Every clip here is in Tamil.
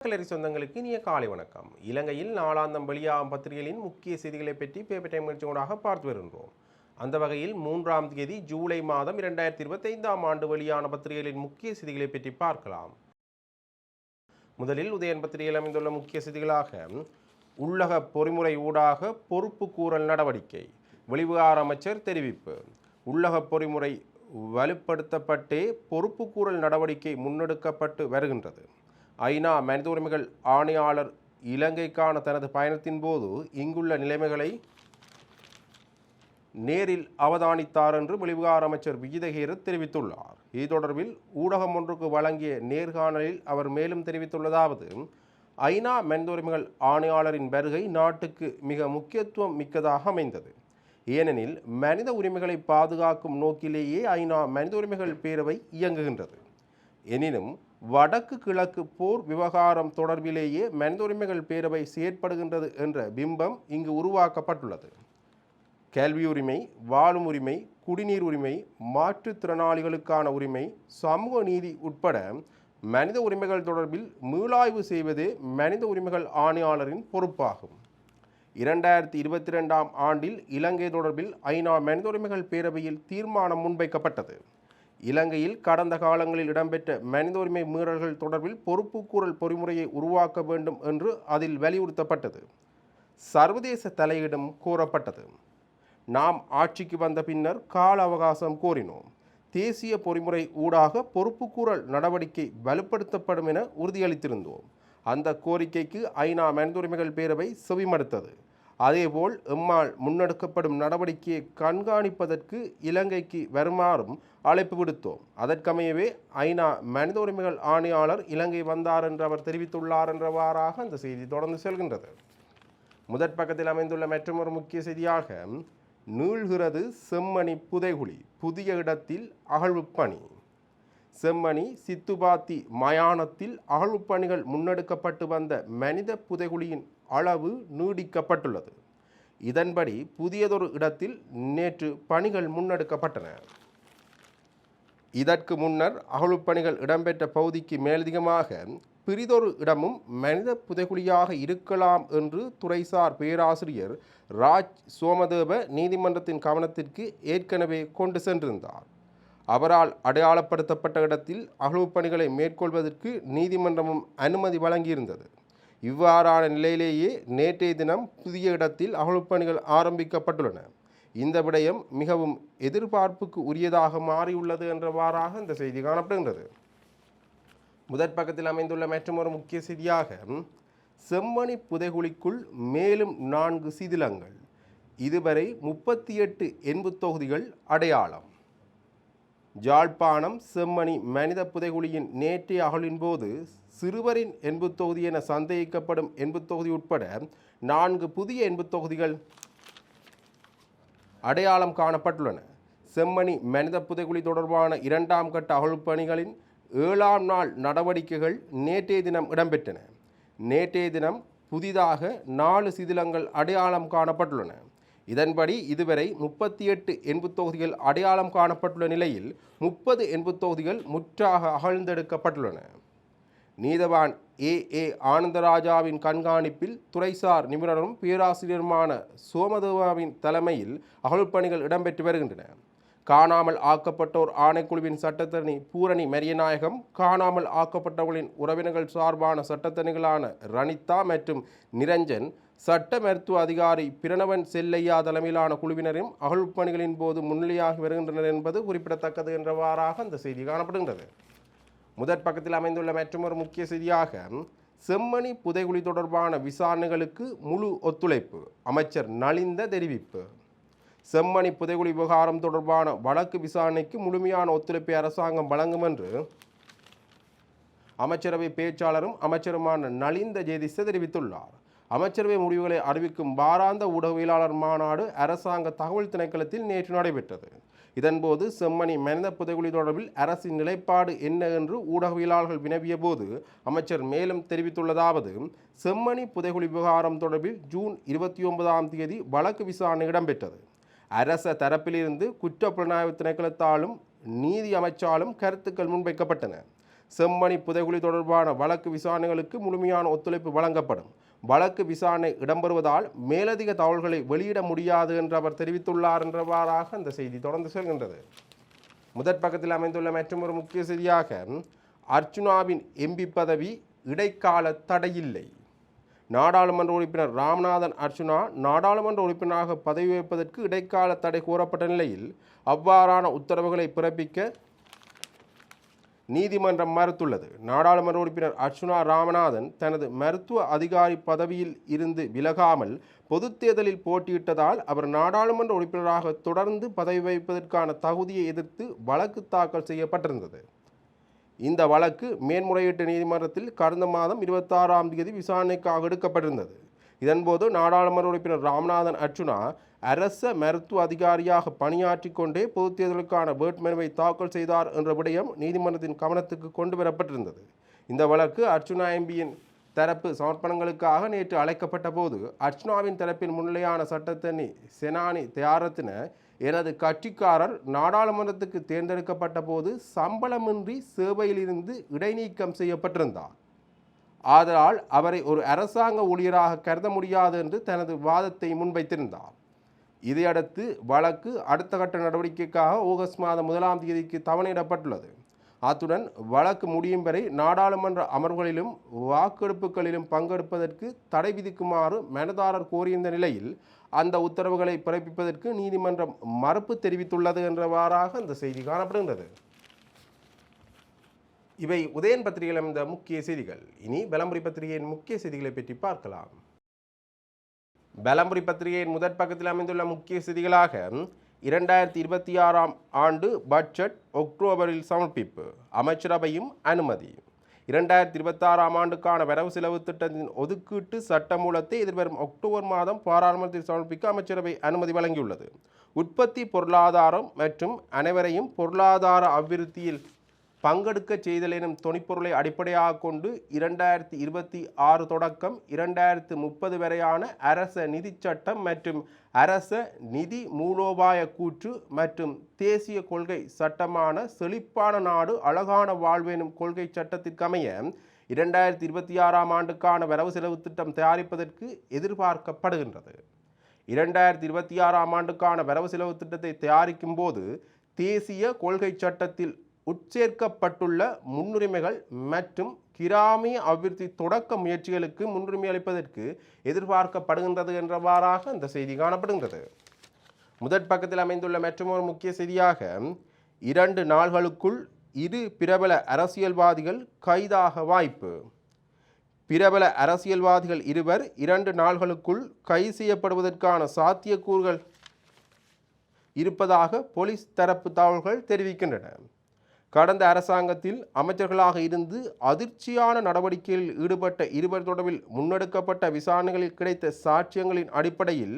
கலரி சொந்தங்களுக்கு இனிய காலை வணக்கம். இலங்கையில் நாளாந்தம் வெளியாகும் பத்திரிகைகளின் முக்கிய செய்திகளை பற்றி பேப்பர் டைம் நிகழ்ச்சியோடாக பார்த்து வருகின்றோம். அந்த வகையில் 3ஆம் தேதி ஜூலை மாதம் 2025ஆம் ஆண்டு வெளியான பத்திரிகைகளின் முக்கிய செய்திகளை பற்றி பார்க்கலாம். முதலில் உதயன் பத்திரிகையில் அமைந்துள்ள முக்கிய செய்திகளாக உள்ளக பொறிமுறை ஊடாக பொறுப்பு கூறல் நடவடிக்கை, வெளிவிவகார அமைச்சர் தெரிவிப்பு. உள்ளக பொறிமுறை வலுப்படுத்தப்பட்டே பொறுப்பு கூறல் நடவடிக்கை முன்னெடுக்கப்பட்டு வருகின்றது. ஐநா மனித உரிமைகள் ஆணையாளர் இலங்கைக்கான தனது பயணத்தின் போது இங்குள்ள நிலைமைகளை நேரில் அவதானித்தார் என்று வெளிவிவகார அமைச்சர் விஜிதஹேர தெரிவித்துள்ளார். இது தொடர்பில் ஊடகம் ஒன்றுக்கு வழங்கிய நேர்காணலில் அவர் மேலும் தெரிவித்துள்ளதாவது, ஐநா மனித உரிமைகள் ஆணையாளரின் வருகை நாட்டுக்கு மிக முக்கியத்துவம் மிக்கதாக அமைந்தது. ஏனெனில் மனித உரிமைகளை பாதுகாக்கும் நோக்கிலேயே ஐநா மனித உரிமைகள் பேரவை இயங்குகின்றது. எனினும் வடக்கு கிழக்கு போர் விவகாரம் தொடர்பிலேயே மனித உரிமைகள் பேரவை செயற்படுகின்றது என்ற பிம்பம் இங்கு உருவாக்கப்பட்டுள்ளது. கல்வி உரிமை, வாழும் உரிமை, குடிநீர் உரிமை, மாற்றுத்திறனாளிகளுக்கான உரிமை, சமூக நீதி உட்பட மனித உரிமைகள் தொடர்பில் மீளாய்வு செய்வதே மனித உரிமைகள் ஆணையாளரின் பொறுப்பாகும். 2022ஆம் ஆண்டில் இலங்கை தொடர்பில் ஐநா மனித உரிமைகள் பேரவையில் தீர்மானம் முன்வைக்கப்பட்டது. இலங்கையில் கடந்த காலங்களில் இடம்பெற்ற மனித உரிமை மீறல்கள் தொடர்பில் பொறுப்பு கூறல் பொறிமுறையை உருவாக்க வேண்டும் என்று அதில் வலியுறுத்தப்பட்டது. சர்வதேச தலையீடும் கோரப்பட்டது. நாம் ஆட்சிக்கு வந்த பின்னர் கால அவகாசம் கோரினோம். தேசிய பொறிமுறை ஊடாக பொறுப்பு கூறல் நடவடிக்கை வலுப்படுத்தப்படும் என உறுதியளித்திருந்தோம். அந்த கோரிக்கைக்கு ஐநா மனித உரிமைகள் பேரவை செவிமடுத்தது. அதேபோல் எம்மால் முன்னெடுக்கப்படும் நடவடிக்கையை கண்காணிப்பதற்கு இலங்கைக்கு வருமாறும் அழைப்பு விடுத்தோம். அதற்கமையவே ஐநா மனித உரிமைகள் ஆணையாளர் இலங்கை வந்தார் என்று அவர் தெரிவித்துள்ளார் என்றவாறாக அந்த செய்தி தொடர்ந்து செல்கின்றது. முதற் பக்கத்தில் அமைந்துள்ள மற்றொரு முக்கிய செய்தியாக, நீள்கிறது செம்மணி புதைகுழி, புதிய இடத்தில் அகழ்வு பணி. செம்மணி சித்துபாத்தி மயானத்தில் அகழ்வு பணிகள் முன்னெடுக்கப்பட்டு வந்த மனித புதைகுழியின் அளவு நீடிக்கப்பட்டுள்ளது. இதன்படி புதியதொரு இடத்தில் நேற்று பணிகள் முன்னெடுக்கப்பட்டன. இதற்கு முன்னர் அகழ்வுப் பணிகள் இடம்பெற்ற பகுதிக்கு மேலதிகமாக பிரிதொரு இடமும் மனித புதைகுழியாக இருக்கலாம் என்று துறைசார் பேராசிரியர் ராஜ் சோமதேவ நீதிமன்றத்தின் கவனத்திற்கு ஏற்கனவே கொண்டு சென்றிருந்தார். அவரால் அடையாளப்படுத்தப்பட்ட இடத்தில் அகழ்வுப் பணிகளை மேற்கொள்வதற்கு நீதிமன்றமும் அனுமதி வழங்கியிருந்தது. இவ்வாறான நிலையிலேயே நேற்றைய தினம் புதிய இடத்தில் அகழ்வுப் பணிகள் ஆரம்பிக்கப்பட்டுள்ளன. இந்த விடயம் மிகவும் எதிர்பார்ப்புக்கு உரியதாக மாறியுள்ளது என்றவாறாக இந்த செய்தி காணப்படுகின்றது. முதற் பக்கத்தில் அமைந்துள்ள மற்றொரு முக்கிய செய்தியாக, செம்மணி புதைகுழிக்குள் மேலும் 4 சிதிலங்கள், இதுவரை 38 எண்பு தொகுதிகள் அடையாளம். ஜாழ்ப்பாணம் செம்மணி மனித புதைகுழியின் நேற்றைய அகழ்வின் போது சிறுவரின் எண்பு தொகுதி என சந்தேகிக்கப்படும் எண்பு தொகுதி உட்பட 4 புதிய எண்பு தொகுதிகள் அடையாளம் காணப்பட்டுள்ளன. செம்மணி மனித புதைகுழி தொடர்பான 2ஆம் கட்ட அகழ்வுப் பணிகளின் 7ஆம் நாள் நடவடிக்கைகள் நேற்றைய தினம் இடம்பெற்றன. நேற்றைய தினம் புதிதாக 4 சிதிலங்கள் அடையாளம் காணப்பட்டுள்ளன. இதன்படி இதுவரை 38 எண்பு தொகுதிகள் அடையாளம் காணப்பட்டுள்ள நிலையில் 30 எண்பு தொகுதிகள் முற்றாக அகழ்ந்தெடுக்கப்பட்டுள்ளன. நீதவான் ஏ ஆனந்தராஜாவின் கண்காணிப்பில் துறைசார் நிபுணரும் பேராசிரியருமான சோமதேவாவின் தலைமையில் அகழ்வுப்பணிகள் இடம்பெற்று வருகின்றன. காணாமல் ஆக்கப்பட்டோர் ஆணைக்குழுவின் சட்டத்தரணி பூரணி மரியநாயகம், காணாமல் ஆக்கப்பட்டவர்களின் உறவினர்கள் சார்பான சட்டத்தரணிகளான ரணிதா மற்றும் நிரஞ்சன், சட்ட மருத்துவ அதிகாரி பிரணவன் செல்லையா தலைமையிலான குழுவினரும் அகழ்வுப் பணிகளின் போது முன்னிலையாகி வருகின்றனர் என்பது குறிப்பிடத்தக்கது என்றவாறாக அந்த செய்தி காணப்படுகின்றது. முதற் பக்கத்தில் அமைந்துள்ள மற்றொரு முக்கிய செய்தியாக, செம்மணி புதைகுழி தொடர்பான விசாரணைகளுக்கு முழு ஒத்துழைப்பு, அமைச்சர் நலிந்த தெரிவிப்பு. செம்மணி புதைகுழி விவகாரம் தொடர்பான வழக்கு விசாரணைக்கு முழுமையான ஒத்துழைப்பை அரசாங்கம் வழங்கும் என்று அமைச்சரவை பேச்சாளரும் அமைச்சருமான நலிந்த ஜேதிச தெரிவித்துள்ளார். அமைச்சரவை முடிவுகளை அறிவிக்கும் வாராந்த ஊடகவியலாளர் மாநாடு அரசாங்க தகவல் திணைக்களத்தில் நேற்று நடைபெற்றது. இதன்போது செம்மணி மனித புதைகுழி தொடர்பில் அரசின் நிலைப்பாடு என்ன என்று ஊடகவியலாளர்கள் வினவிய போது அமைச்சர் மேலும் தெரிவித்துள்ளதாவது, செம்மணி புதைகுழி விவகாரம் தொடர்பில் ஜூன் 29ஆம் தேதி வழக்கு விசாரணை இடம்பெற்றது. அரச தரப்பிலிருந்து குற்றப்புலனாய்வு திணைக்களத்தாலும் நீதி அமைச்சாலும் கருத்துக்கள் முன்வைக்கப்பட்டன. செம்மணி புதைகுழி தொடர்பான வழக்கு விசாரணைகளுக்கு முழுமையான ஒத்துழைப்பு வழங்கப்படும். வழக்கு விசாரணை இடம்பெறுவதால் மேலதிக தகவல்களை வெளியிட முடியாது என்று அவர் தெரிவித்துள்ளார் என்றவாறாக அந்த செய்தி தொடர்ந்து செல்கின்றது. முதற் பக்கத்தில் அமைந்துள்ள மற்றொரு முக்கிய செய்தியாக அர்ச்சுனாவின் எம்பி பதவி இடைக்கால தடையில்லை. நாடாளுமன்ற உறுப்பினர் ராமநாதன் அர்ச்சுனா நாடாளுமன்ற உறுப்பினராக பதவி வகிப்பதற்கு இடைக்கால தடை கோரப்பட்ட நிலையில் அவ்வாறான உத்தரவுகளை பிறப்பிக்க நீதிமன்றம் மறுத்துள்ளது. நாடாளுமன்ற உறுப்பினர் அர்ச்சுனா ராமநாதன் தனது மருத்துவ அதிகாரி பதவியில் இருந்து விலகாமல் பொதுத் தேர்தலில் போட்டியிட்டதால் அவர் நாடாளுமன்ற உறுப்பினராக தொடர்ந்து பதவி வகிப்பதற்கான தகுதியை எதிர்த்து வழக்கு தாக்கல் செய்யப்பட்டிருந்தது. இந்த வழக்கு மேன்முறையீட்டு நீதிமன்றத்தில் கடந்த மாதம் 26ஆம் தேதி விசாரணைக்காக எடுக்கப்பட்டிருந்தது. இதன்போது நாடாளுமன்ற உறுப்பினர் ராமநாதன் அர்ச்சுனா அரச மருத்துவ அதிகாரியாக பணியாற்றி கொண்டே பொதுத் தேர்தலுக்கான வேட்புமனுவை தாக்கல் செய்தார் என்ற விடயம் நீதிமன்றத்தின் கவனத்துக்கு கொண்டு வரப்பட்டிருந்தது. இந்த வழக்கு அர்ச்சுனா எம்பியின் தரப்பு சமர்ப்பணங்களுக்காக நேற்று அழைக்கப்பட்ட போது அர்ச்சுனாவின் தரப்பில் முன்னிலையான சட்டத்தரணி செனானி தயாரத்தின எனது கட்சிக்காரர் நாடாளுமன்றத்துக்கு தேர்ந்தெடுக்கப்பட்ட போது சம்பளமின்றி சேவையிலிருந்து இடைநீக்கம் செய்யப்பட்டிருந்தார். ஆதலால் அவரை ஒரு அரசாங்க ஊழியராக கருத முடியாது என்று தனது வாதத்தை முன்வைத்திருந்தார். இதையடுத்து வழக்கு அடுத்த கட்ட நடவடிக்கைக்காக ஆகஸ்ட் மாதம் 1ஆம் தேதிக்கு தவணையிடப்பட்டுள்ளது. அத்துடன் வழக்கு முடியும் வரை நாடாளுமன்ற அமர்வுகளிலும் வாக்கெடுப்புகளிலும் பங்கெடுப்பதற்கு தடை விதிக்குமாறு மனுதாரர் கோரியிருந்த நிலையில் அந்த உத்தரவுகளை பிறப்பிப்பதற்கு நீதிமன்றம் மறுப்பு தெரிவித்துள்ளது என்றவாறாக அந்த செய்தி காணப்படுகின்றது. இவை உதயன் பத்திரிகையில் அமைந்த முக்கிய செய்திகள். இனி பெலம்புரி பத்திரிகையின் முக்கிய செய்திகளை பற்றி பார்க்கலாம். பெலம்புரி பத்திரிகையின் முதற் பக்கத்தில் அமைந்துள்ள முக்கிய செய்திகளாக 2026ஆம் ஆண்டு பட்ஜெட் அக்டோபரில் சமர்ப்பிப்பு, அமைச்சரவையும் அனுமதி. 2026ஆம் ஆண்டுக்கான வரவு செலவு திட்டத்தின் ஒதுக்கீட்டு சட்டமூலத்தை எதிர்வரும் அக்டோபர் மாதம் பாராளுமன்றத்தில் சமர்ப்பிக்க அமைச்சரவை அனுமதி வழங்கியுள்ளது. உற்பத்தி பொருளாதாரம் மற்றும் அனைவரையும் பொருளாதார அபிவிருத்தியில் பங்கெடுக்க செய்தல் எனும் தொனிப்பொருளை அடிப்படையாக கொண்டு 2026 தொடக்கம் 2030 வரையான அரச நிதி சட்டம் மற்றும் அரச நிதி மூலோபாய கூற்று மற்றும் தேசிய கொள்கை சட்டமான செழிப்பான நாடு அழகான வாழ்வு எனும் கொள்கை சட்டத்திற்கமைய 2026ஆம் ஆண்டுக்கான வரவு செலவு திட்டம் தயாரிப்பதற்கு எதிர்பார்க்கப்படுகின்றது. 2026ஆம் ஆண்டுக்கான வரவு செலவு திட்டத்தை தயாரிக்கும் போது தேசிய கொள்கை சட்டத்தில் உட்சேர்க்கப்பட்டுள்ள முன்னுரிமைகள் மற்றும் கிராமிய அபிவிருத்தி தொடக்க முயற்சிகளுக்கு முன்னுரிமை அளிப்பதற்கு எதிர்பார்க்கப்படுகின்றது என்றவாறாக இந்த செய்தி காணப்படுகின்றது. முதற் பக்கத்தில் அமைந்துள்ள மற்றொரு முக்கிய செய்தியாக 2 நாள்களுக்குள் 2 பிரபல அரசியல்வாதிகள் கைதாக வாய்ப்பு. பிரபல அரசியல்வாதிகள் 2 நாள்களுக்குள் கைது செய்யப்படுவதற்கான சாத்தியக்கூறுகள் இருப்பதாக போலீஸ் தரப்பு தகவல்கள் தெரிவிக்கின்றன. கடந்த அரசாங்கத்தில் அமைச்சர்களாக இருந்து அதிர்ச்சியான நடவடிக்கைகளில் ஈடுபட்ட 2 தொடர்பில் முன்னெடுக்கப்பட்ட விசாரணைகளில் கிடைத்த சாட்சியங்களின் அடிப்படையில்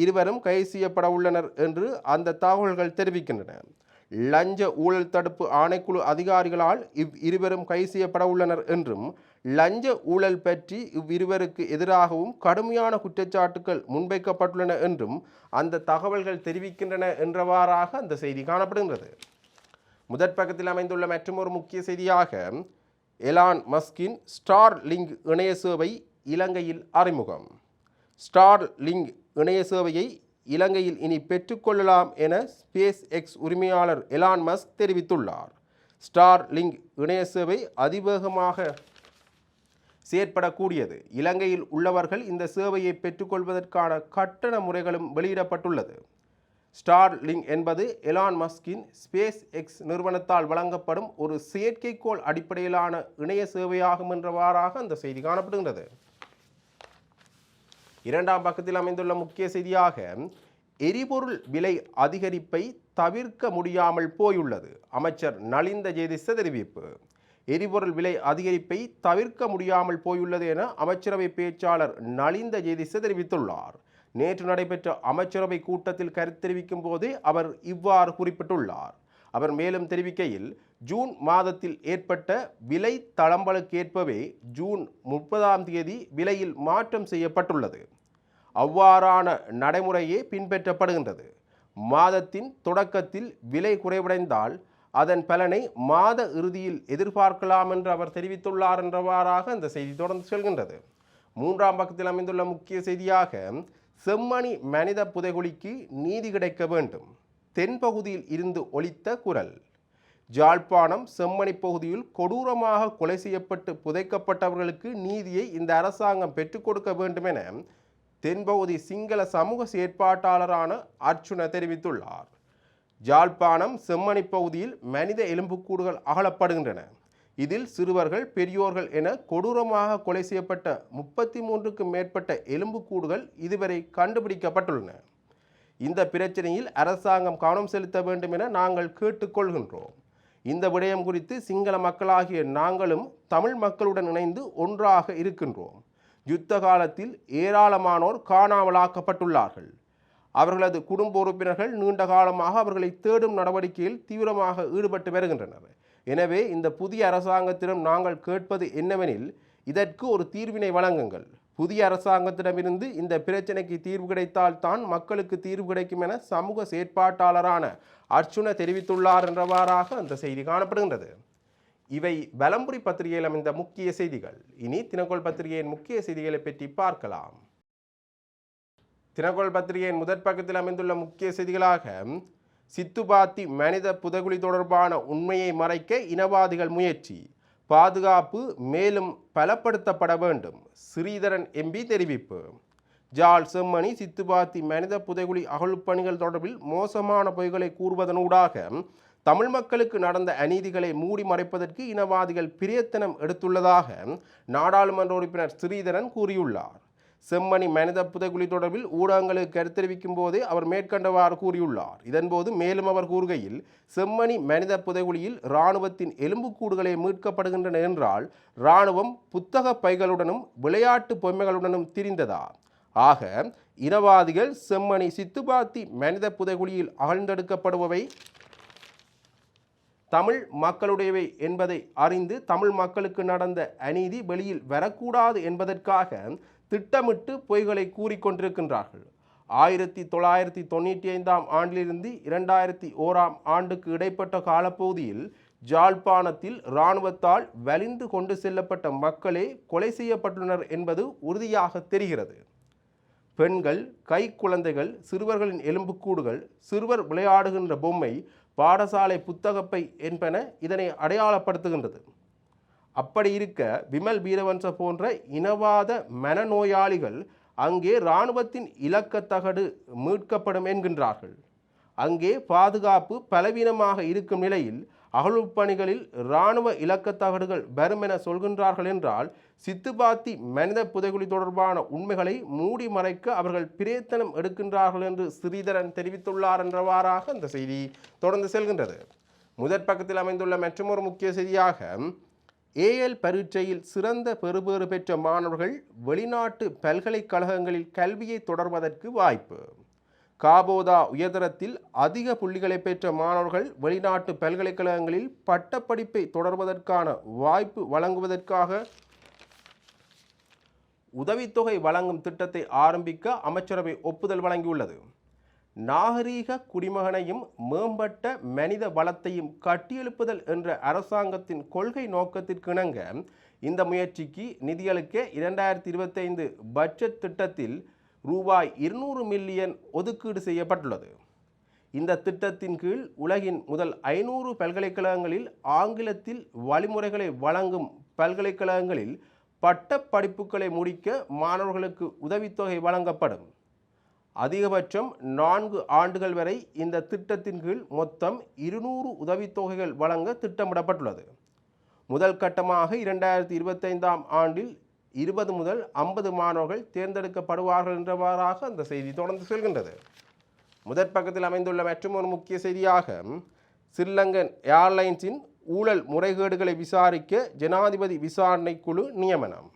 இருவரும் கைது செய்யப்பட உள்ளனர் என்று அந்த தகவல்கள் தெரிவிக்கின்றன. லஞ்ச ஊழல் தடுப்பு ஆணைக்குழு அதிகாரிகளால் இருவரும் கைது செய்யப்பட உள்ளனர் என்றும் லஞ்ச ஊழல் பற்றி இருவருக்கு எதிராகவும் கடுமையான குற்றச்சாட்டுகள் முன்வைக்கப்பட்டுள்ளன என்றும் அந்த தகவல்கள் தெரிவிக்கின்றன என்றவாறாக அந்த செய்தி காணப்படுகின்றது. முதற் பக்கத்தில் அமைந்துள்ள மற்றொரு முக்கிய செய்தியாக எலான் மஸ்கின் ஸ்டார் லிங்க் இணைய சேவை இலங்கையில் அறிமுகம். ஸ்டார் லிங்க் இணைய சேவையை இலங்கையில் இனி பெற்றுக்கொள்ளலாம் என ஸ்பேஸ் எக்ஸ் உரிமையாளர் எலான் மஸ்க் தெரிவித்துள்ளார். ஸ்டார் லிங்க் இணைய சேவை அதிவேகமாக செயற்படக்கூடியது. இலங்கையில் உள்ளவர்கள் இந்த சேவையை பெற்றுக்கொள்வதற்கான கட்டண முறைகளும் வெளியிடப்பட்டுள்ளது. ஸ்டார் லிங்க் என்பது எலான் மஸ்கின் ஸ்பேஸ் எக்ஸ் நிறுவனத்தால் வழங்கப்படும் ஒரு செயற்கைக்கோள் அடிப்படையிலான இணைய சேவையாகும் என்றவாறாக அந்த செய்தி காணப்படுகின்றது. 2ஆம் பக்கத்தில் அமைந்துள்ள முக்கிய செய்தியாக எரிபொருள் விலை அதிகரிப்பை தவிர்க்க முடியாமல் போயுள்ளது. அமைச்சர் நலிந்த ஜெயதிச தெரிவிப்பு. எரிபொருள் விலை அதிகரிப்பை தவிர்க்க முடியாமல் போயுள்ளது என அமைச்சரவை பேச்சாளர் நலிந்த ஜெயதிச தெரிவித்துள்ளார். நேற்று நடைபெற்ற அமைச்சரவை கூட்டத்தில் கருத்து தெரிவிக்கும் போதே அவர் இவ்வாறு குறிப்பிட்டுள்ளார். அவர் மேலும் தெரிவிக்கையில், ஜூன் மாதத்தில் ஏற்பட்ட விலை தளம்பலுக்கேற்பவே ஜூன் 30ஆம் தேதி விலையில் மாற்றம் செய்யப்பட்டுள்ளது. அவ்வாறான நடைமுறையே பின்பற்றப்படுகின்றது. மாதத்தின் தொடக்கத்தில் விலை குறைவடைந்தால் அதன் பலனை மாத இறுதியில் எதிர்பார்க்கலாம் என்று அவர் தெரிவித்துள்ளார் என்றவாறாக அந்த செய்தி தொடர்ந்து செல்கின்றது. 3ஆம் பக்கத்தில் அமைந்துள்ள முக்கிய செய்தியாக செம்மணி மனித புதைகுழிக்கு நீதி கிடைக்க வேண்டும், தென்பகுதியில் இருந்து ஒலித்த குரல். யாழ்ப்பாணம் செம்மணி பகுதியில் கொடூரமாக கொலை செய்யப்பட்டு புதைக்கப்பட்டவர்களுக்கு நீதியை இந்த அரசாங்கம் பெற்றுக் கொடுக்க வேண்டும் என தென்பகுதி சிங்கள சமூக செயற்பாட்டாளரான அர்ச்சுன தெரிவித்துள்ளார். யாழ்ப்பாணம் செம்மணி பகுதியில் மனித எலும்புக்கூடுகள் அகலப்படுகின்றன. இதில் சிறுவர்கள், பெரியோர்கள் என கொடூரமாக கொலை செய்யப்பட்ட 33க்கும் மேற்பட்ட எலும்புக்கூடுகள் இதுவரை கண்டுபிடிக்கப்பட்டுள்ளன. இந்த பிரச்சனையில் அரசாங்கம் கவனம் செலுத்த வேண்டும் என நாங்கள் கேட்டுக்கொள்கின்றோம். இந்த விடயம் குறித்து சிங்கள மக்களாகிய நாங்களும் தமிழ் மக்களுடன் இணைந்து ஒன்றாக இருக்கின்றோம். யுத்த காலத்தில் ஏராளமானோர் காணாமலாக்கப்பட்டுள்ளார்கள். அவர்களது குடும்ப உறுப்பினர்கள் நீண்ட காலமாக அவர்களை தேடும் நடவடிக்கையில் தீவிரமாக ஈடுபட்டு வருகின்றனர். எனவே இந்த புதிய அரசாங்கத்திடம் நாங்கள் கேட்பது என்னவெனில், இதற்கு ஒரு தீர்வினை வழங்குங்கள். புதிய அரசாங்கத்திடமிருந்து இந்த பிரச்சனைக்கு தீர்வு கிடைத்தால் தான் மக்களுக்கு தீர்வு கிடைக்கும் என சமூக செயற்பாட்டாளரான அர்ச்சுன தெரிவித்துள்ளார் என்றவாறாக அந்த செய்தி காணப்படுகின்றது. இவை வலம்புரி பத்திரிகையில் அமைந்த முக்கிய செய்திகள். இனி தினக்கோள் பத்திரிகையின் முக்கிய செய்திகளை பற்றி பார்க்கலாம். தினக்கோள் பத்திரிகையின் முதற் பக்கத்தில் அமைந்துள்ள முக்கிய செய்திகளாக சித்துப்பாத்தி மனித புதைகுழி தொடர்பான உண்மையை மறைக்க இனவாதிகள் முயற்சி, பாதுகாப்பு மேலும் பலப்படுத்தப்பட வேண்டும், ஸ்ரீதரன் எம்பி தெரிவிப்பு. ஜாழ் செம்மணி சித்துப்பாத்தி மனித புதைகுழி அகழ்ப்பணிகள் தொடர்பில் மோசமான பொய்களை கூறுவதனூடாக தமிழ் மக்களுக்கு நடந்த அநீதிகளை மூடி மறைப்பதற்கு இனவாதிகள் பிரயத்தனம் எடுத்துள்ளதாக நாடாளுமன்ற உறுப்பினர் ஸ்ரீதரன் கூறியுள்ளார். செம்மணி மனித புதைகுழி தொடர்பில் ஊடகங்களுக்கு கருத்து தெரிவிக்கும் போதே அவர் மேற்கண்டவாறு கூறியுள்ளார். இதன்போது மேலும் அவர் கூறுகையில், செம்மணி மனித புதைகுழியில் இராணுவத்தின் எலும்புக்கூடுகளே மீட்கப்படுகின்றன என்றால் இராணுவம் புத்தக பைகளுடனும் விளையாட்டு பொம்மைகளுடனும் திரிந்ததா? ஆக இனவாதிகள் செம்மணி சித்துப்பாத்தி மனித புதைகுழியில் அகழ்ந்தெடுக்கப்படுபவை தமிழ் மக்களுடையவை என்பதை அறிந்து தமிழ் மக்களுக்கு நடந்த அநீதி வெளியில் வரக்கூடாது என்பதற்காக திட்டமிட்டு பொய்களை கூறிக்கொண்டிருக்கின்றார்கள். 1995ஆம் ஆண்டிலிருந்து 2001ஆம் ஆண்டுக்கு இடைப்பட்ட காலப்பகுதியில் ஜாழ்ப்பாணத்தில் இராணுவத்தால் வலிந்து கொண்டு செல்லப்பட்ட மக்களே கொலை செய்யப்பட்டுள்ளனர் என்பது உறுதியாக தெரிகிறது. பெண்கள், கைக்குழந்தைகள், சிறுவர்களின் எலும்புக்கூடுகள், சிறுவர் விளையாடுகின்ற பொம்மை, பாடசாலை புத்தகப்பை என்பன இதனை அடையாளப்படுத்துகின்றது. அப்படி இருக்க விமல் வீரவன்ச போன்ற இனவாத மனநோயாளிகள் அங்கே இராணுவத்தின் இலக்கத்தகடு மீட்கப்படும் என்கின்றார்கள். அங்கே பாதுகாப்பு பலவீனமாக இருக்கும் நிலையில் அகழ்வுப்பணிகளில் இராணுவ இலக்கத்தகடுகள் வரும் என சொல்கின்றார்கள் என்றால், சித்துப்பாத்தி மனித புதைகுழி தொடர்பான உண்மைகளை மூடி மறைக்க அவர்கள் பிரயத்தனம் எடுக்கின்றார்கள் என்று ஸ்ரீதரன் தெரிவித்துள்ளார் என்றவாறாக அந்த செய்தி தொடர்ந்து செல்கின்றது. முதற் பக்கத்தில் அமைந்துள்ள மற்றொரு முக்கிய செய்தியாக, ஏஎல் பரீட்சையில் சிறந்த பெறுபேறு பெற்ற மாணவர்கள் வெளிநாட்டு பல்கலைக்கழகங்களில் கல்வியை தொடர்வதற்கு வாய்ப்பு. காபோதா உயர்தரத்தில் அதிக புள்ளிகளை பெற்ற மாணவர்கள் வெளிநாட்டு பல்கலைக்கழகங்களில் பட்டப்படிப்பை தொடர்வதற்கான வாய்ப்பு வழங்குவதற்காக உதவித்தொகை வழங்கும் திட்டத்தை ஆரம்பிக்க அமைச்சரவை ஒப்புதல் வழங்கியுள்ளது. நாகரீக குடிமகனையும் மேம்பட்ட மனித வளத்தையும் கட்டியெழுப்புதல் என்ற அரசாங்கத்தின் கொள்கை நோக்கத்திற்கிணங்க இந்த முயற்சிக்கு நிதியளிக்க 2025 பட்ஜெட் திட்டத்தில் ரூபாய் 200 மில்லியன் ஒதுக்கீடு செய்யப்பட்டுள்ளது. இந்த திட்டத்தின் கீழ் உலகின் முதல் 500 பல்கலைக்கழகங்களில் ஆங்கிலத்தில் வழிமுறைகளை வழங்கும் பல்கலைக்கழகங்களில் பட்ட படிப்புகளை முடிக்க மாணவர்களுக்கு உதவித்தொகை வழங்கப்படும். அதிகபட்சம் 4 ஆண்டுகள் வரை இந்த திட்டத்தின் கீழ் மொத்தம் 200 உதவித்தொகைகள் வழங்க திட்டமிடப்பட்டுள்ளது. முதல் கட்டமாக 2025ஆம் ஆண்டில் 20 முதல் 50 மாணவர்கள் தேர்ந்தெடுக்கப்படுவார்கள் என்றவாறாக அந்த செய்தி தொடர்ந்து செல்கின்றது. முதற் பக்கத்தில் அமைந்துள்ள மற்றொரு முக்கிய செய்தியாக, ஸ்ரீலங்கன் ஏர்லைன்ஸின் ஊழல் முறைகேடுகளை விசாரிக்க ஜனாதிபதி விசாரணை குழு நியமனம்.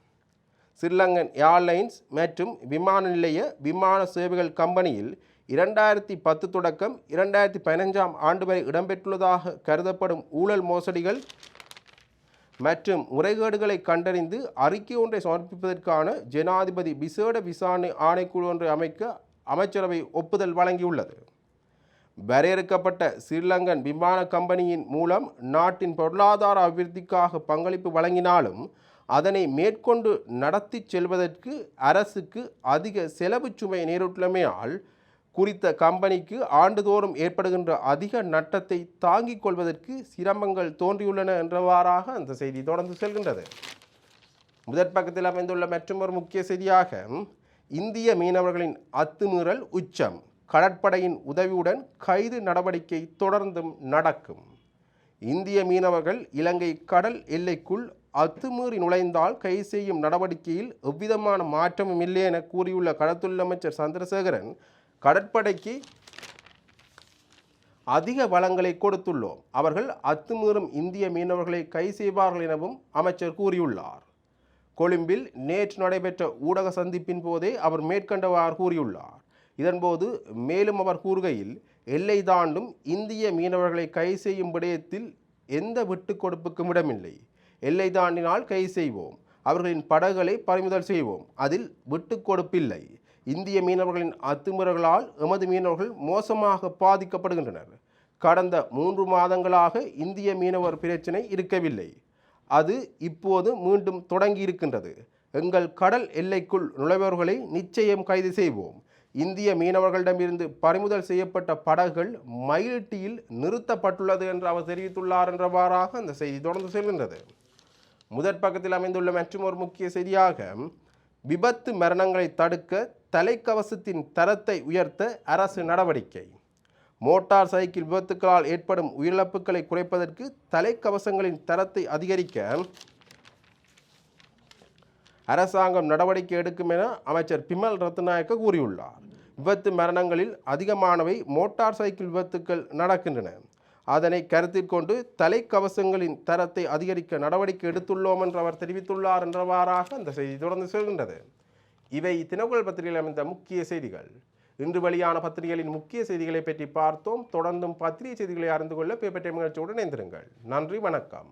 ஸ்ரீலங்கன் ஏர்லைன்ஸ் மற்றும் விமான நிலைய விமான சேவைகள் கம்பெனியில் 2010 தொடக்கம் 2015ஆம் ஆண்டு வரை இடம்பெற்றுள்ளதாக கருதப்படும் ஊழல் மோசடிகள் மற்றும் முறைகேடுகளை கண்டறிந்து அறிக்கை ஒன்றை சமர்ப்பிப்பதற்கான ஜனாதிபதி விசேட விசாரணை ஆணைக்குழு ஒன்றை அமைக்க அமைச்சரவை ஒப்புதல் வழங்கியுள்ளது. வரையறுக்கப்பட்ட ஸ்ரீலங்கன் விமான கம்பெனியின் மூலம் நாட்டின் பொருளாதார அபிவிருத்திக்காக பங்களிப்பு வழங்கினாலும் அதனை மேற்கொண்டு நடத்தி செல்வதற்கு அரசுக்கு அதிக செலவு சுமை நேரிட்டுள்ளமையால் குறித்த கம்பெனிக்கு ஆண்டுதோறும் ஏற்படுகின்ற அதிக நட்டத்தை தாங்கிக் கொள்வதற்கு சிரமங்கள் தோன்றியுள்ளன என்றவாறாக அந்த செய்தி தொடர்ந்து செல்கின்றது. முதற் பக்கத்தில் அமைந்துள்ள மற்றொரு முக்கிய செய்தியாக இந்திய மீனவர்களின் அத்துமீறல் உச்சம், கடற்படையின் உதவியுடன் கைது நடவடிக்கை தொடர்ந்தும் நடக்கும். இந்திய மீனவர்கள் இலங்கை கடல் எல்லைக்குள் அத்துமீறி நுழைந்தால் கைது செய்யும் நடவடிக்கையில் எவ்விதமான மாற்றமும் இல்லை என கூறியுள்ள கடற்தொழில் அமைச்சர் சந்திரசேகரன், கடற்படைக்கு அதிக வளங்களை கொடுத்துள்ளோம், அவர்கள் அத்துமீறும் இந்திய மீனவர்களை கைது செய்வார்கள் எனவும் அமைச்சர் கூறியுள்ளார். கொழும்பில் நேற்று நடைபெற்ற ஊடக சந்திப்பின் போதே அவர் மேற்கண்டவாறு கூறியுள்ளார். இதன்போது மேலும் அவர் கூறுகையில், எல்லை தாண்டும் இந்திய மீனவர்களை கைது செய்யும் விடயத்தில் எந்த விட்டுக் கொடுப்புக்கும் இடமில்லை. எல்லை தாண்டினால் கைது செய்வோம், அவர்களின் படகுகளை பறிமுதல் செய்வோம், அதில் விட்டுக் கொடுப்பில்லை. இந்திய மீனவர்களின் அத்துமீறல்களால் எமது மீனவர்கள் மோசமாக பாதிக்கப்படுகின்றனர். கடந்த 3 மாதங்களாக இந்திய மீனவர் பிரச்சினை இருக்கவில்லை, அது இப்போது மீண்டும் தொடங்கி இருக்கின்றது. எங்கள் கடல் எல்லைக்குள் நுழைபவர்களை நிச்சயம் கைது செய்வோம். இந்திய மீனவர்களிடமிருந்து பறிமுதல் செய்யப்பட்ட படகுகள் மயிலிட்டியில் நிறுத்தப்பட்டுள்ளது என்று அவர் தெரிவித்துள்ளார் என்றவாறாக அந்த செய்தி தொடர்ந்து செல்கின்றது. முதற் பக்கத்தில் அமைந்துள்ள மற்றொரு முக்கிய செய்தியாக, விபத்து மரணங்களை தடுக்க தலைக்கவசத்தின் தரத்தை உயர்த்த அரசு நடவடிக்கை. மோட்டார் சைக்கிள் விபத்துக்களால் ஏற்படும் உயிரிழப்புகளை குறைப்பதற்கு தலைக்கவசங்களின் தரத்தை அதிகரிக்க அரசாங்கம் நடவடிக்கை எடுக்கும் என அமைச்சர் பிமல் ரத்நாயக்க கூறியுள்ளார். விபத்து மரணங்களில் அதிகமானவை மோட்டார் சைக்கிள் விபத்துக்கள் நடக்கின்றன. அதனை கருத்தில் கொண்டு தலைக்கவசங்களின் தரத்தை அதிகரிக்க நடவடிக்கை எடுத்துள்ளோம் என்று அவர் தெரிவித்துள்ளார் என்றவாறாக அந்த செய்தி தொடர்ந்து செல்கின்றது. இவை தினக்குரல் பத்திரிகையில் அமைந்த முக்கிய செய்திகள். இன்று வெளியான பத்திரிகைகளின் முக்கிய செய்திகளை பற்றி பார்த்தோம். தொடர்ந்தும் பத்திரிகை செய்திகளை அறிந்து கொள்ள பேப்பர் டைம் நிகழ்ச்சியுடன் இணைந்திருங்கள். நன்றி, வணக்கம்.